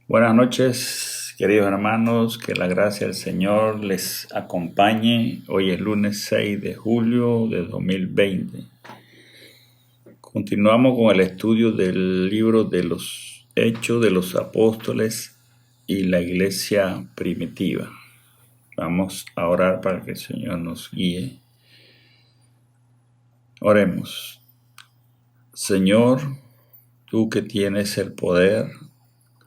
Buenas noches, queridos hermanos, que la gracia del Señor les acompañe. Hoy es lunes 6 de julio de 2020. Continuamos con el estudio del libro de los Hechos de los Apóstoles y la Iglesia Primitiva. Vamos a orar para que el Señor nos guíe. Oremos. Señor, tú que tienes el poder,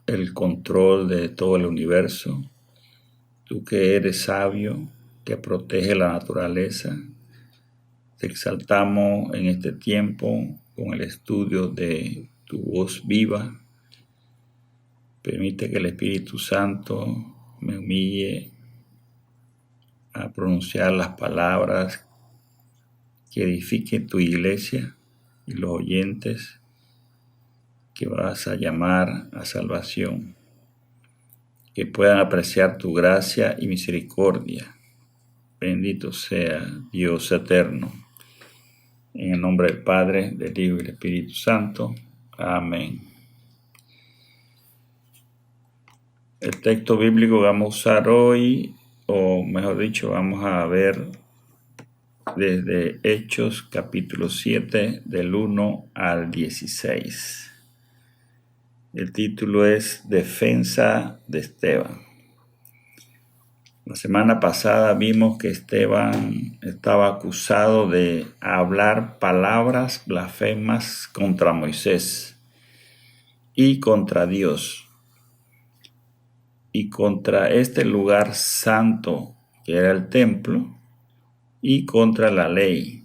el control de todo el universo, tú que eres sabio, que protege la naturaleza, te exaltamos en este tiempo con el estudio de tu voz viva. Permite que el Espíritu Santo me humille a pronunciar las palabras que edifiquen tu iglesia y los oyentes que vas a llamar a salvación, que puedan apreciar tu gracia y misericordia. Bendito sea Dios eterno. En el nombre del Padre, del Hijo y del Espíritu Santo. Amén. El texto bíblico que vamos a usar hoy, o mejor dicho, vamos a ver desde Hechos capítulo 7, del 1 al 16. El título es Defensa de Esteban. La semana pasada vimos que Esteban estaba acusado de hablar palabras blasfemas contra Moisés y contra Dios y contra este lugar santo que era el templo y contra la ley,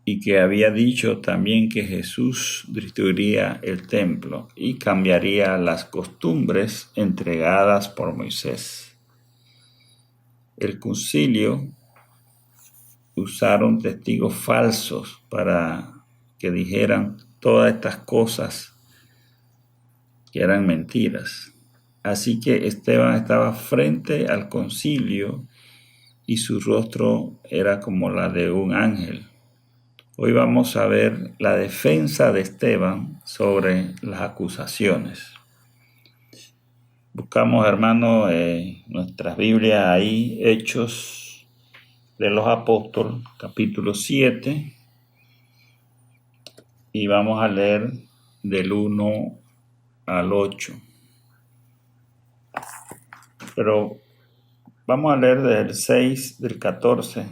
y que había dicho también que Jesús destruiría el templo y cambiaría las costumbres entregadas por Moisés. El concilio usaron testigos falsos para que dijeran todas estas cosas que eran mentiras. Así que Esteban estaba frente al concilio y su rostro era como la de un ángel. Hoy vamos a ver la defensa de Esteban sobre las acusaciones. Buscamos, hermanos, nuestras Biblias ahí, Hechos de los Apóstoles, capítulo 7, y vamos a leer del 1 al 8. Pero vamos a leer del 6, del 14,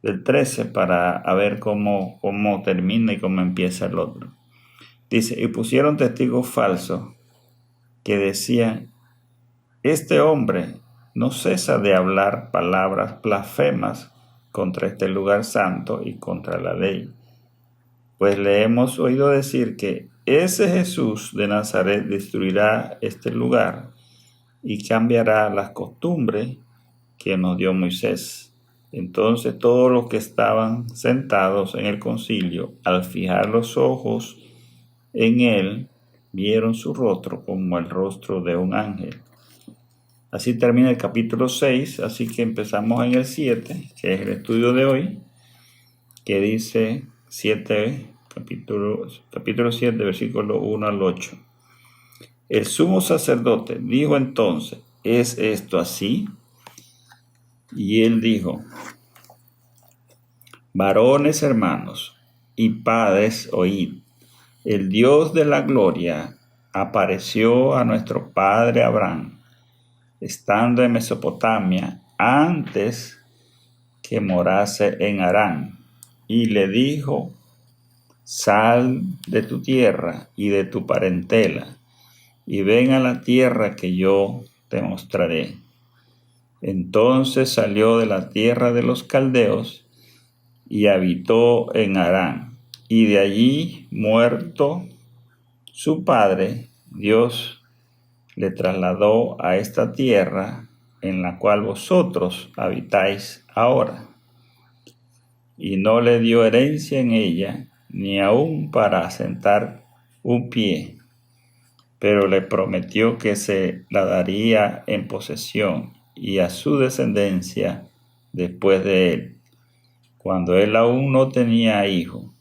del 13 para ver cómo termina y cómo empieza el otro. Dice, y pusieron testigos falsos que decían, este hombre no cesa de hablar palabras blasfemas contra este lugar santo y contra la ley. Pues le hemos oído decir que ese Jesús de Nazaret destruirá este lugar y cambiará las costumbres que nos dio Moisés. Entonces todos los que estaban sentados en el concilio, al fijar los ojos en él, vieron su rostro como el rostro de un ángel. Así termina el capítulo 6, así que empezamos en el 7, que es el estudio de hoy, que dice 7, capítulo 7, versículo 1 al 8. El sumo sacerdote dijo entonces, ¿es esto así? Y él dijo, varones hermanos y padres, oíd, el Dios de la gloria apareció a nuestro padre Abraham, estando en Mesopotamia, antes que morase en Harán, y le dijo, sal de tu tierra y de tu parentela, y ven a la tierra que yo te mostraré. Entonces salió de la tierra de los caldeos y habitó en Harán, y de allí, muerto su padre, Dios le trasladó a esta tierra en la cual vosotros habitáis ahora, y no le dio herencia en ella, ni aun para asentar un pie, pero le prometió que se la daría en posesión y a su descendencia después de él, cuando él aún no tenía hijo.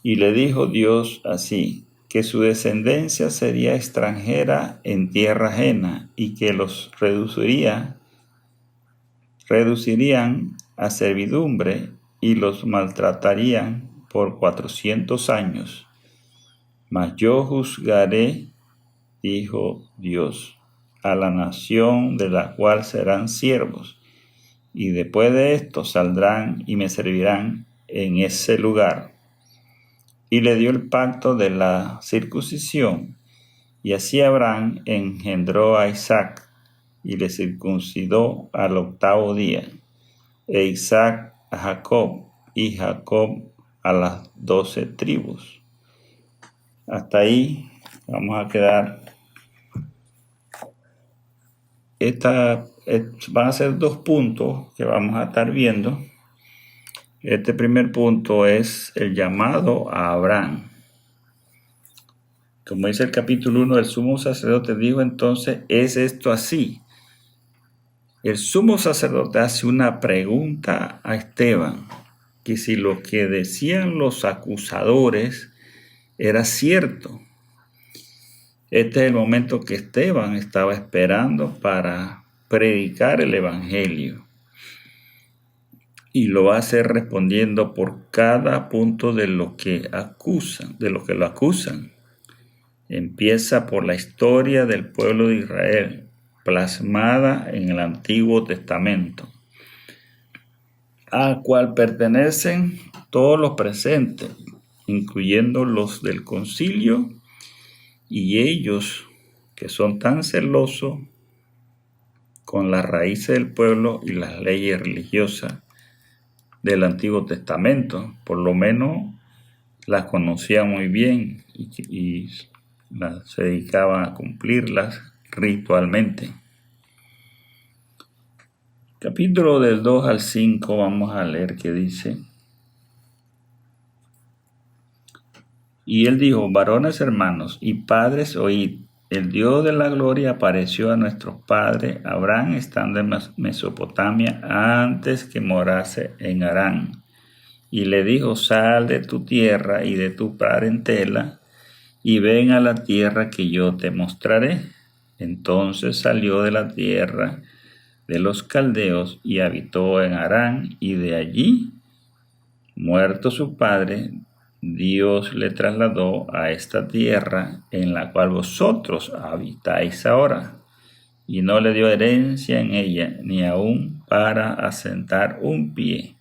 Y le dijo Dios así, que su descendencia sería extranjera en tierra ajena y que los reducirían a servidumbre y los maltratarían por 400 años. Mas yo juzgaré, dijo Dios, a la nación de la cual serán siervos, y después de esto saldrán y me servirán en ese lugar. Y le dio el pacto de la circuncisión, y así Abraham engendró a Isaac, y le circuncidó al 8º día, e Isaac a Jacob, y Jacob a las 12 tribus. Hasta ahí vamos a quedar. Van a ser 2 puntos que vamos a estar viendo. Este primer punto es el llamado a Abraham. Como dice el capítulo 1, el sumo sacerdote dijo entonces, ¿es esto así? El sumo sacerdote hace una pregunta a Esteban, que si lo que decían los acusadores era cierto. Este es el momento que Esteban estaba esperando para predicar el evangelio. Y lo va a hacer respondiendo por cada punto de lo que lo acusan. Empieza por la historia del pueblo de Israel, plasmada en el Antiguo Testamento, a cual pertenecen todos los presentes, incluyendo los del concilio, y ellos que son tan celosos con las raíces del pueblo y las leyes religiosas del Antiguo Testamento, por lo menos las conocían muy bien y se dedicaban a cumplirlas ritualmente. Capítulo del 2 al 5 vamos a leer que dice: Y él dijo, varones hermanos y padres, oíd, el Dios de la gloria apareció a nuestros padres Abraham estando en Mesopotamia antes que morase en Harán. Y le dijo, sal de tu tierra y de tu parentela y ven a la tierra que yo te mostraré. Entonces salió de la tierra de los caldeos y habitó en Harán, y de allí, muerto su padre, Dios le trasladó a esta tierra en la cual vosotros habitáis ahora, y no le dio herencia en ella, ni aun para asentar un pie,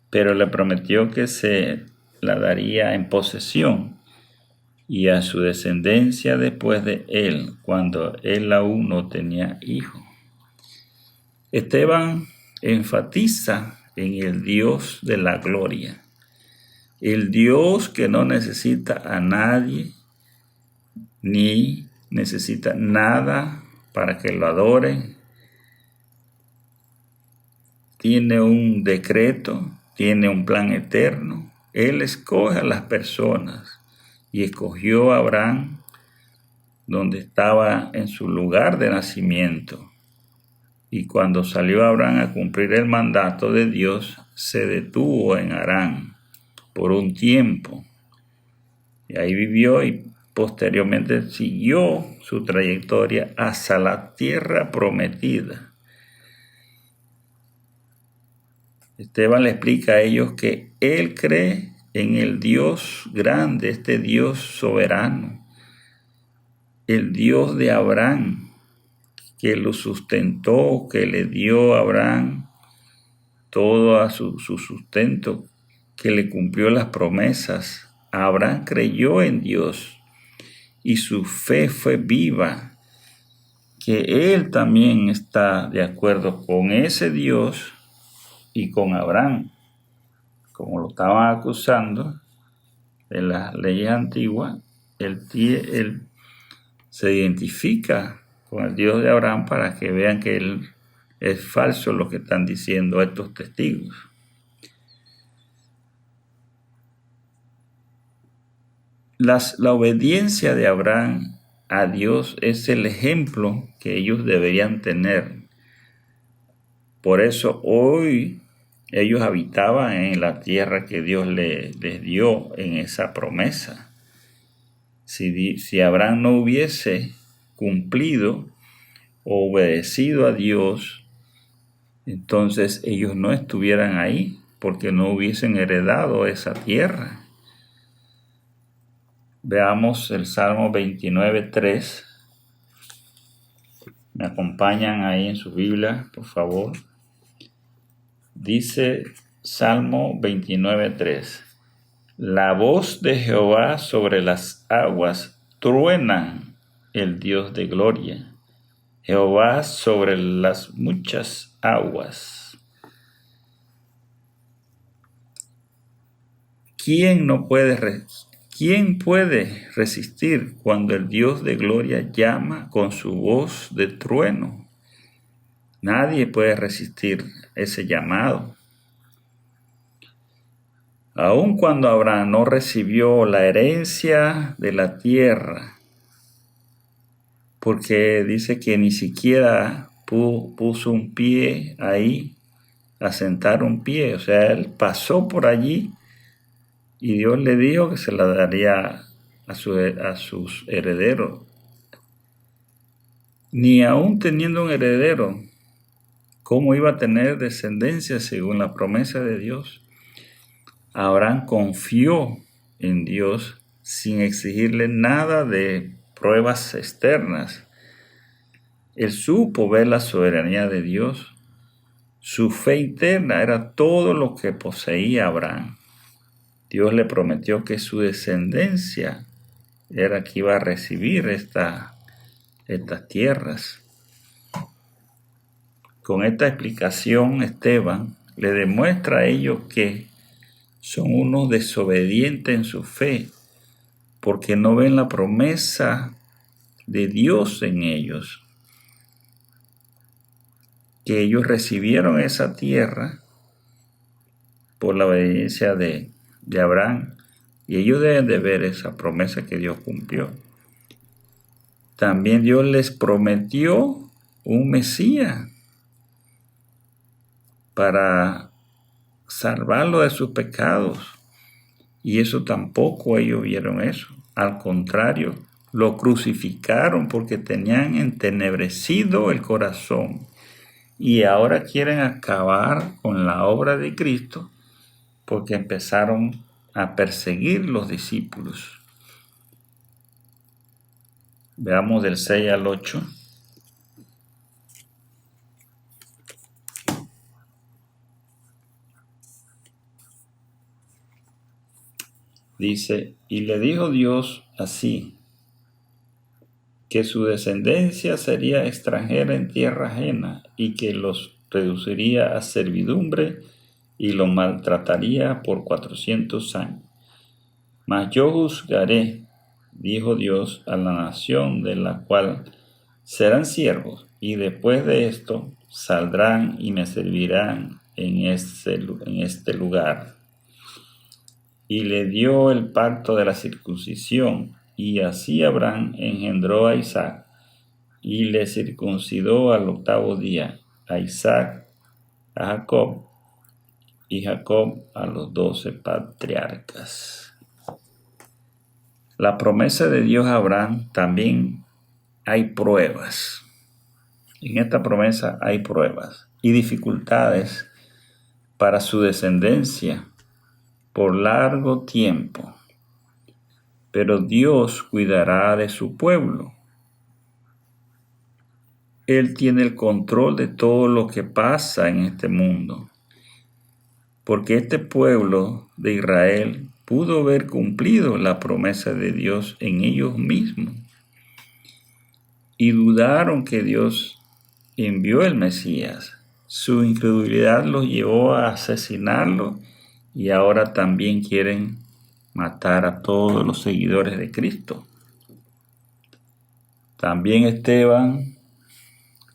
pero le prometió que se la daría en posesión, y a su descendencia después de él, cuando él aún no tenía hijo. Esteban enfatiza en el Dios de la gloria, el Dios que no necesita a nadie ni necesita nada para que lo adoren. Tiene un decreto, tiene un plan eterno. Él escoge a las personas y escogió a Abraham donde estaba en su lugar de nacimiento. Y cuando salió Abraham a cumplir el mandato de Dios, se detuvo en Harán por un tiempo. Y ahí vivió y posteriormente siguió su trayectoria hasta la tierra prometida. Esteban le explica a ellos que él cree en el Dios grande, este Dios soberano, el Dios de Abraham, que lo sustentó, que le dio a Abraham todo a su sustento, que le cumplió las promesas. Abraham creyó en Dios y su fe fue viva, que él también está de acuerdo con ese Dios y con Abraham. Como lo estaban acusando de las leyes antiguas, él se identifica con el Dios de Abraham para que vean que él es falso lo que están diciendo estos testigos. La obediencia de Abraham a Dios es el ejemplo que ellos deberían tener. Por eso hoy ellos habitaban en la tierra que Dios les dio en esa promesa. Si Abraham no hubiese cumplido o obedecido a Dios, entonces ellos no estuvieran ahí porque no hubiesen heredado esa tierra. Veamos el Salmo 29:3. ¿Me acompañan ahí en su Biblia, por favor? Dice Salmo 29:3. La voz de Jehová sobre las aguas truenan el Dios de gloria. Jehová sobre las muchas aguas. ¿Quién puede resistir cuando el Dios de gloria llama con su voz de trueno? Nadie puede resistir ese llamado. Aun cuando Abraham no recibió la herencia de la tierra, porque dice que ni siquiera puso un pie ahí, a sentar un pie, o sea, él pasó por allí y Dios le dijo que se la daría a sus herederos. Ni aún teniendo un heredero, ¿cómo iba a tener descendencia según la promesa de Dios? Abraham confió en Dios sin exigirle nada de pruebas externas. Él supo ver la soberanía de Dios. Su fe interna era todo lo que poseía Abraham. Dios le prometió que su descendencia era que iba a recibir estas tierras. Con esta explicación, Esteban le demuestra a ellos que son unos desobedientes en su fe, porque no ven la promesa de Dios en ellos. Que ellos recibieron esa tierra por la obediencia de Abraham, y ellos deben de ver esa promesa que Dios cumplió. También Dios les prometió un Mesías para salvarlo de sus pecados, y eso tampoco ellos vieron eso. Al contrario, lo crucificaron porque tenían entenebrecido el corazón y ahora quieren acabar con la obra de Cristo porque empezaron a perseguir los discípulos. Veamos del 6 al 8. Dice, y le dijo Dios así, que su descendencia sería extranjera en tierra ajena y que los reduciría a servidumbre y los maltrataría por 400 años. Mas yo juzgaré, dijo Dios, a la nación de la cual serán siervos, y después de esto saldrán y me servirán en este lugar. Y le dio el pacto de la circuncisión, y así Abraham engendró a Isaac, y le circuncidó al 8º día, a Isaac, a Jacob, y Jacob a los 12 patriarcas. La promesa de Dios a Abraham también hay pruebas. En esta promesa hay pruebas y dificultades para su descendencia por largo tiempo. Pero Dios cuidará de su pueblo. Él tiene el control de todo lo que pasa en este mundo. Porque este pueblo de Israel pudo haber cumplido la promesa de Dios en ellos mismos. Y dudaron que Dios envió el Mesías. Su incredulidad los llevó a asesinarlo y ahora también quieren matar a todos los seguidores de Cristo. También Esteban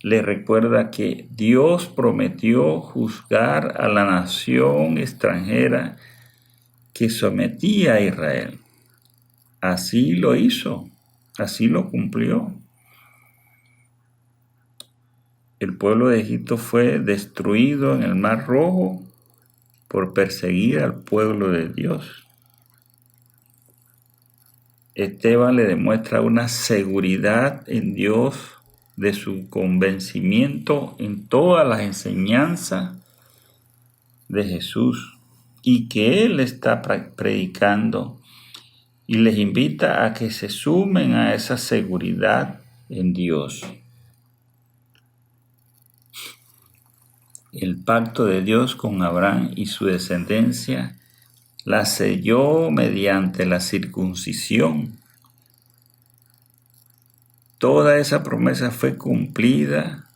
les recuerda que Dios prometió juzgar a la nación extranjera que sometía a Israel. Así lo hizo, así lo cumplió. El pueblo de Egipto fue destruido en el Mar Rojo por perseguir al pueblo de Dios. Esteban le demuestra una seguridad en Dios de su convencimiento en todas las enseñanzas de Jesús y que Él está predicando, y les invita a que se sumen a esa seguridad en Dios. El pacto de Dios con Abraham y su descendencia la selló mediante la circuncisión. Toda esa promesa fue cumplida.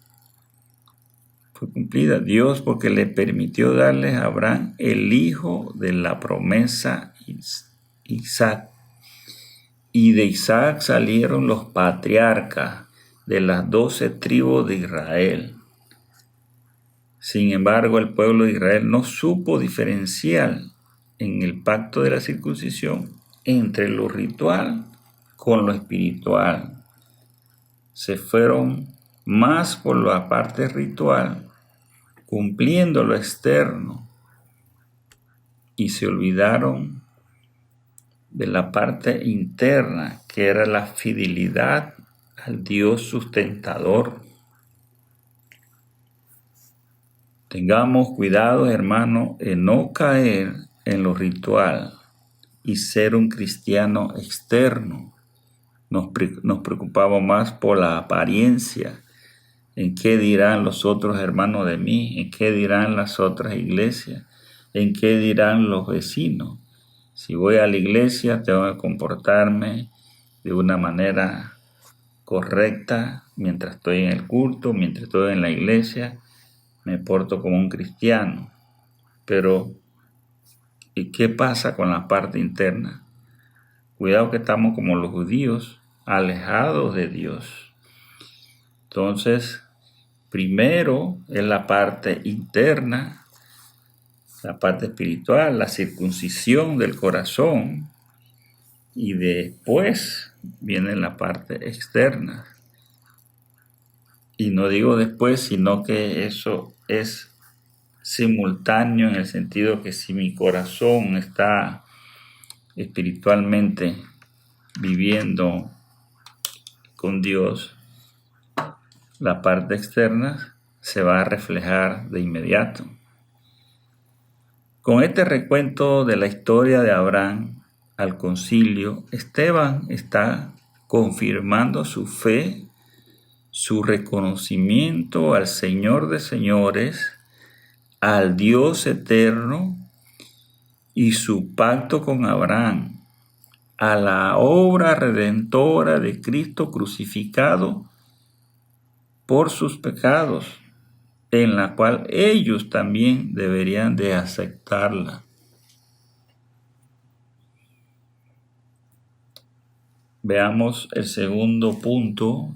Dios porque le permitió darle a Abraham el hijo de la promesa, Isaac. Y de Isaac salieron los patriarcas de las 12 tribus de Israel. Sin embargo, el pueblo de Israel no supo diferenciar en el pacto de la circuncisión entre lo ritual con lo espiritual. Se fueron más por la parte ritual, cumpliendo lo externo, y se olvidaron de la parte interna, que era la fidelidad al Dios sustentador. Tengamos cuidado, hermano, en no caer en lo ritual y ser un cristiano externo. Nos preocupamos más por la apariencia. ¿En qué dirán los otros hermanos de mí? ¿En qué dirán las otras iglesias? ¿En qué dirán los vecinos? Si voy a la iglesia, tengo que comportarme de una manera correcta mientras estoy en el culto, mientras estoy en la iglesia, me porto como un cristiano. Pero, ¿y qué pasa con la parte interna? Cuidado que estamos como los judíos, alejados de Dios. Entonces, primero es la parte interna, la parte espiritual, la circuncisión del corazón, y después viene la parte externa. Y no digo después, sino que eso es simultáneo en el sentido que si mi corazón está espiritualmente viviendo con Dios, la parte externa se va a reflejar de inmediato. Con este recuento de la historia de Abraham al concilio, Esteban está confirmando su fe, su reconocimiento al Señor de señores, al Dios eterno, y su pacto con Abraham, a la obra redentora de Cristo crucificado por sus pecados, en la cual ellos también deberían de aceptarla. Veamos el segundo punto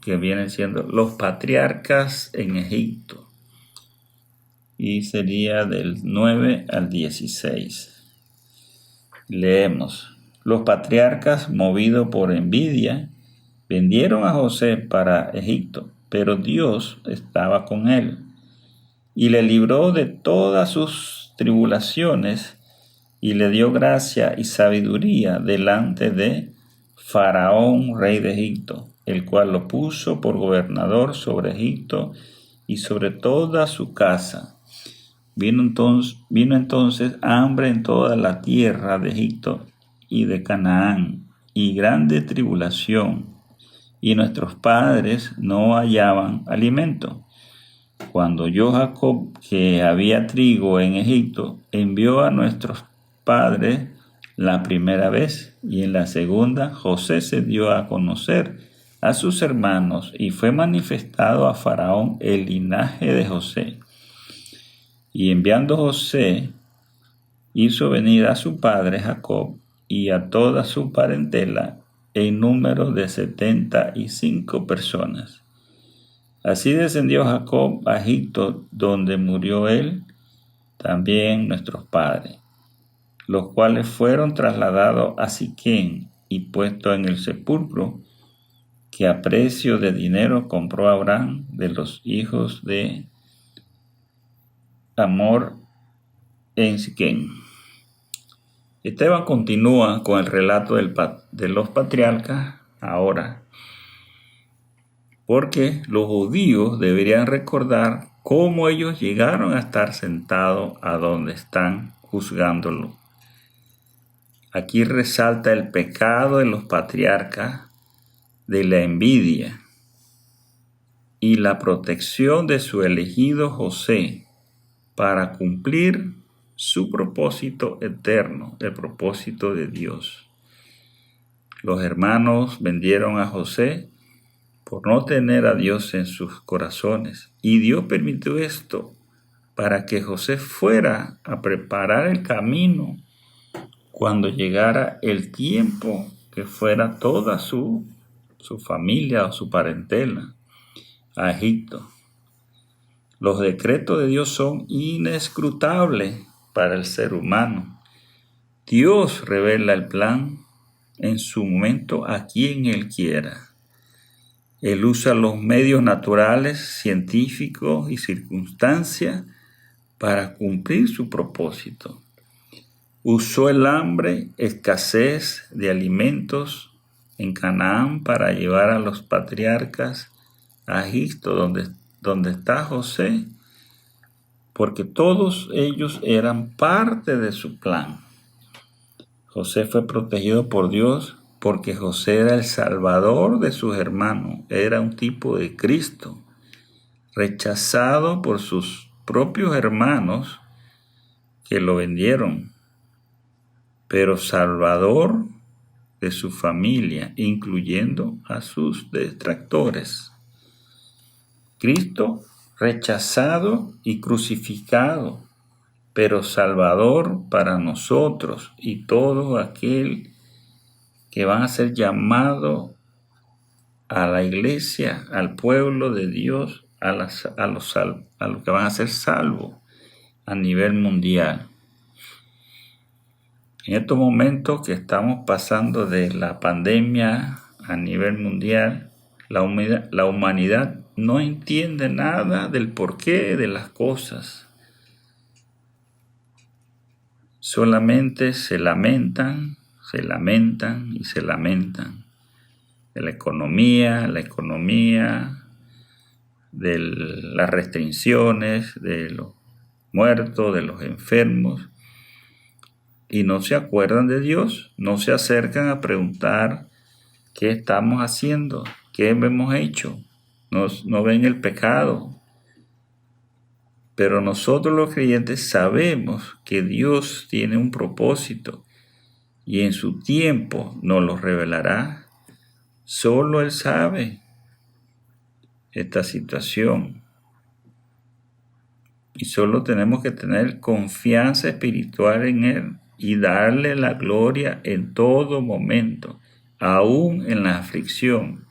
que viene siendo los patriarcas en Egipto, y sería del 9 al 16. Leemos: los patriarcas, movidos por envidia, vendieron a José para Egipto, pero Dios estaba con él y le libró de todas sus tribulaciones y le dio gracia y sabiduría delante de Faraón, rey de Egipto, el cual lo puso por gobernador sobre Egipto y sobre toda su casa. Vino entonces hambre en toda la tierra de Egipto y de Canaán, y grande tribulación, y nuestros padres no hallaban alimento. Cuando oyó Jacob que había trigo en Egipto, envió a nuestros padres la primera vez, y en la segunda José se dio a conocer a sus hermanos, y fue manifestado a Faraón el linaje de José. Y enviando José, hizo venir a su padre Jacob y a toda su parentela, en número de 75 personas. Así descendió Jacob a Egipto, donde murió él, también nuestros padres, los cuales fueron trasladados a Siquem y puestos en el sepulcro que a precio de dinero compró Abraham de los hijos de Hamor en Siquem. Esteban continúa con el relato de los patriarcas ahora, porque los judíos deberían recordar cómo ellos llegaron a estar sentados a donde están juzgándolo. Aquí resalta el pecado de los patriarcas de la envidia y la protección de su elegido José para cumplir su propósito eterno, el propósito de Dios. Los hermanos vendieron a José por no tener a Dios en sus corazones, y Dios permitió esto para que José fuera a preparar el camino cuando llegara el tiempo que fuera toda su familia o su parentela a Egipto. Los decretos de Dios son inescrutables para el ser humano. Dios revela el plan en su momento a quien Él quiera. Él usa los medios naturales, científicos y circunstancias para cumplir su propósito. Usó el hambre, escasez de alimentos en Canaán para llevar a los patriarcas a Egipto, donde está José, porque todos ellos eran parte de su plan. José fue protegido por Dios porque José era el salvador de sus hermanos, era un tipo de Cristo, rechazado por sus propios hermanos que lo vendieron, pero salvador de su familia, incluyendo a sus detractores. Cristo rechazado y crucificado, pero salvador para nosotros y todo aquel que van a ser llamados a la iglesia, al pueblo de Dios, a los que van a ser salvos a nivel mundial. En estos momentos que estamos pasando de la pandemia a nivel mundial, la humanidad no entiende nada del porqué de las cosas. Solamente se lamentan y se lamentan de la economía, de las restricciones, de los muertos, de los enfermos, y no se acuerdan de Dios, no se acercan a preguntar qué estamos haciendo, qué hemos hecho, no ven el pecado. Pero nosotros los creyentes sabemos que Dios tiene un propósito y en su tiempo nos lo revelará. Solo Él sabe esta situación. Y solo tenemos que tener confianza espiritual en Él y darle la gloria en todo momento, aún en la aflicción,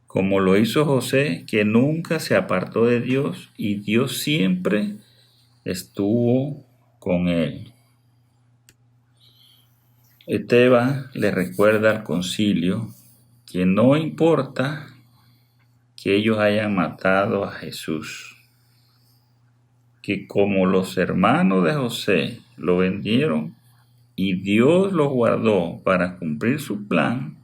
como lo hizo José, que nunca se apartó de Dios y Dios siempre estuvo con él. Esteban le recuerda al concilio que no importa que ellos hayan matado a Jesús, que como los hermanos de José lo vendieron y Dios los guardó para cumplir su plan,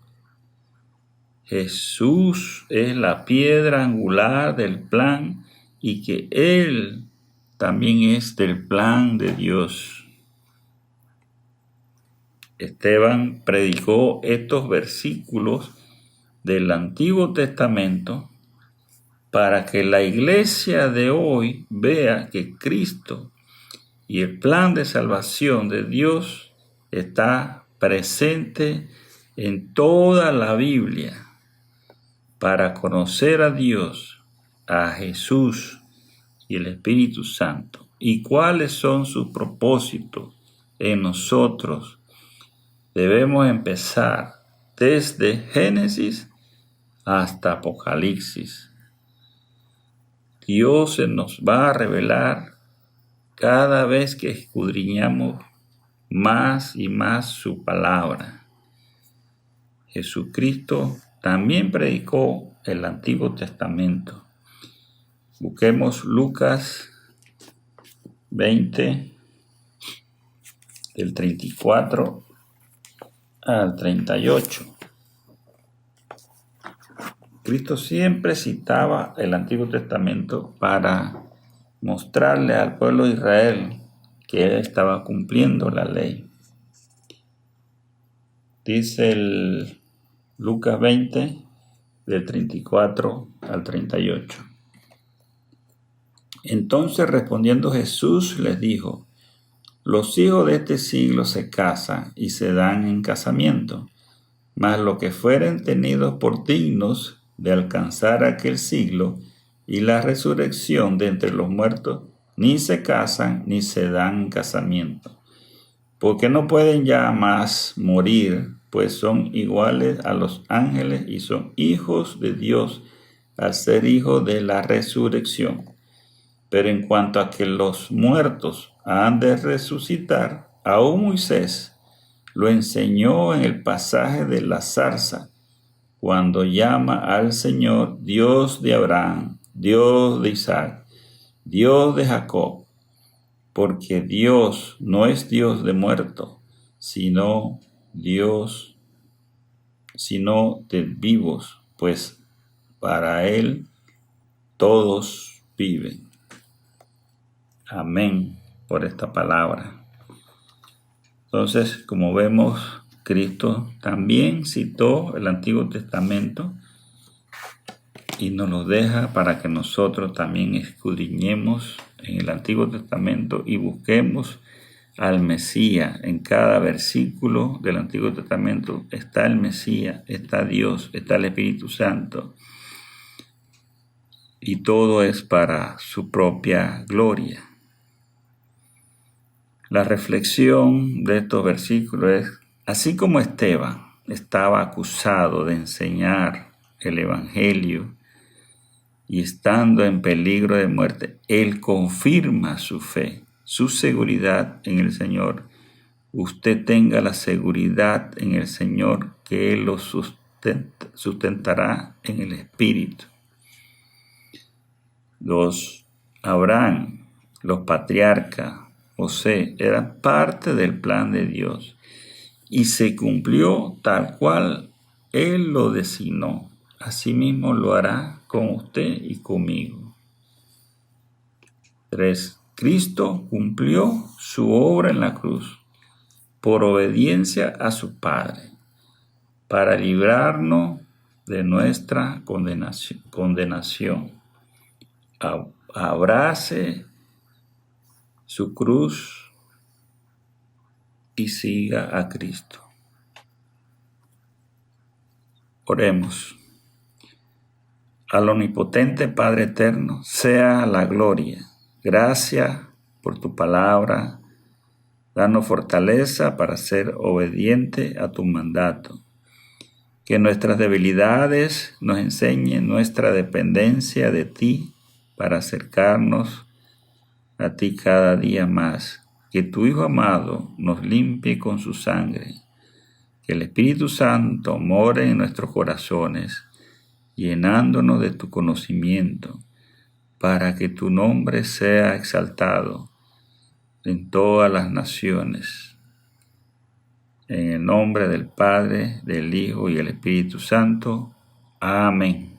Jesús es la piedra angular del plan y que Él también es del plan de Dios. Esteban predicó estos versículos del Antiguo Testamento para que la iglesia de hoy vea que Cristo y el plan de salvación de Dios está presente en toda la Biblia. Para conocer a Dios, a Jesús y el Espíritu Santo, y cuáles son sus propósitos en nosotros, debemos empezar desde Génesis hasta Apocalipsis. Dios se nos va a revelar cada vez que escudriñamos más y más su palabra. Jesucristo también predicó el Antiguo Testamento. Busquemos Lucas 20, del 34 al 38. Cristo siempre citaba el Antiguo Testamento para mostrarle al pueblo de Israel que él estaba cumpliendo la ley. Dice el Lucas 20, del 34 al 38. Entonces respondiendo Jesús les dijo: los hijos de este siglo se casan y se dan en casamiento, mas los que fueren tenidos por dignos de alcanzar aquel siglo y la resurrección de entre los muertos, ni se casan ni se dan en casamiento, porque no pueden ya más morir, pues son iguales a los ángeles y son hijos de Dios al ser hijos de la resurrección. Pero en cuanto a que los muertos han de resucitar, aún Moisés lo enseñó en el pasaje de la zarza, cuando llama al Señor Dios de Abraham, Dios de Isaac, Dios de Jacob, porque Dios no es Dios de muertos, sino de vivos, pues para Él todos viven. Amén por esta palabra. Entonces, como vemos, Cristo también citó el Antiguo Testamento y nos lo deja para que nosotros también escudriñemos en el Antiguo Testamento y busquemos al Mesías. En cada versículo del Antiguo Testamento está el Mesías, está Dios, está el Espíritu Santo. Y todo es para su propia gloria. La reflexión de estos versículos es: así como Esteban estaba acusado de enseñar el Evangelio y estando en peligro de muerte, él confirma su fe, su seguridad en el Señor. Usted tenga la seguridad en el Señor, que Él lo sustentará en el Espíritu. Abraham, los patriarcas, José, eran parte del plan de Dios y se cumplió tal cual Él lo designó. Asimismo lo hará con usted y conmigo. 3. Cristo cumplió su obra en la cruz por obediencia a su Padre, para librarnos de nuestra condenación. Abrace su cruz y siga a Cristo. Oremos. Al omnipotente Padre eterno sea la gloria. Gracias por tu palabra. Danos fortaleza para ser obediente a tu mandato. Que nuestras debilidades nos enseñen nuestra dependencia de ti para acercarnos a ti cada día más. Que tu Hijo amado nos limpie con su sangre. Que el Espíritu Santo more en nuestros corazones, llenándonos de tu conocimiento, para que tu nombre sea exaltado en todas las naciones. En el nombre del Padre, del Hijo y del Espíritu Santo. Amén.